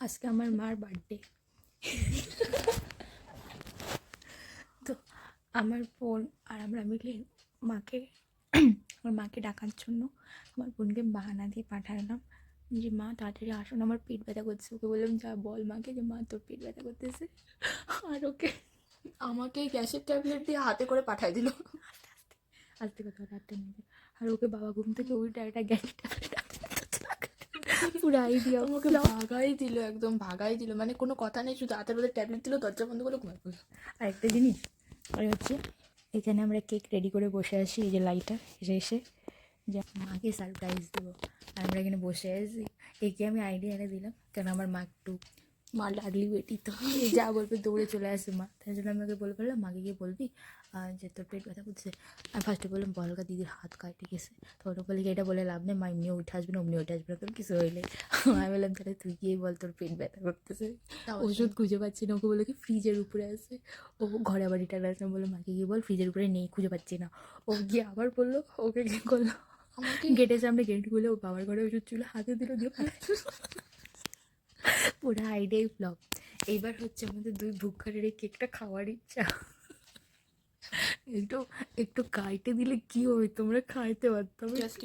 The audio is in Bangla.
আজকে আমার মার বার্থডে। তো আমার বোন আর আমরা মিলে মাকে আমার মাকে ডাকার জন্য আমার বোনকে বাহানা দিয়ে পাঠালাম যে মা তাড়াতাড়ি আসুন, আমার পেট ব্যথা করছে। ওকে বললাম যা বল মাকে যে মা তোর পেট ব্যথা করতেছে। আর ওকে আমাকে গ্যাসের ট্যাবলেট দিয়ে হাতে করে পাঠাই দিল। আস্তে কথা রাখতে নেই। আর ওকে বাবা ঘুম থেকে উল্টে একটা গ্যাস পুরো আইডিয়া আমাকে ভাগাই দিল, একদম ভাগাই দিল, মানে কোনো কথা নেই, শুধু হাতের মধ্যে ট্যাবলেট দিল, দরজা বন্ধ করে ঘুমাই পড়লো। আর একটা জিনিস আর হচ্ছে এখানে আমরা কেক রেডি করে বসে আছি, এই যে লাইটার এসে যে মাকে সারপ্রাইজ দেবো। আর আমরা এখানে বসে আছি, একে আমি আইডিয়া এনে দিলাম কেন আমার মা একটু মা লাগলি বেটি, তো যা বলবে দৌড়ে চলে আসে মা। তাই জন্য আমি ওকে বলে ফেললাম মাকে গিয়ে বলবি যে তোর পেট ব্যথা করছে। আমি ফার্স্টে বললাম বলকা দিদির হাত কাটে গেছে, তো ওটা বলে এটা বলে লাভ নেই, মা এমনিও উঠে আসবে না অমনি উঠে আসবে না, তোর কিছু হইলে। আমি বললাম তাহলে তুই গিয়ে বল তোর পেট ব্যথা করতেছে। ওষুধ খুঁজে পাচ্ছি না, ওকে বলে কি ফ্রিজের উপরে আছে। ও ঘরে আবার রিটার্ন আসলাম, বললো মাকে গিয়ে বল ফ্রিজের উপরে নেই, খুঁজে পাচ্ছি না। ও গিয়ে আবার বললো, ওকে কী করলো আমাকে গেটের সামনে গেট খুলে ও বাবার ঘরে ওষুধ ছিল হাতে দিল দিয়ে পাঠাচ্ছিল। পুরো আইডিয়াই ফ্লপ। এইবার হচ্ছে আমাদের দুই ভুক্কারের এই কেকটা খাওয়ার ইচ্ছা। একটু একটু কাইটে দিলে কি হবে, তোমরা খাইতে পারতাম। জাস্ট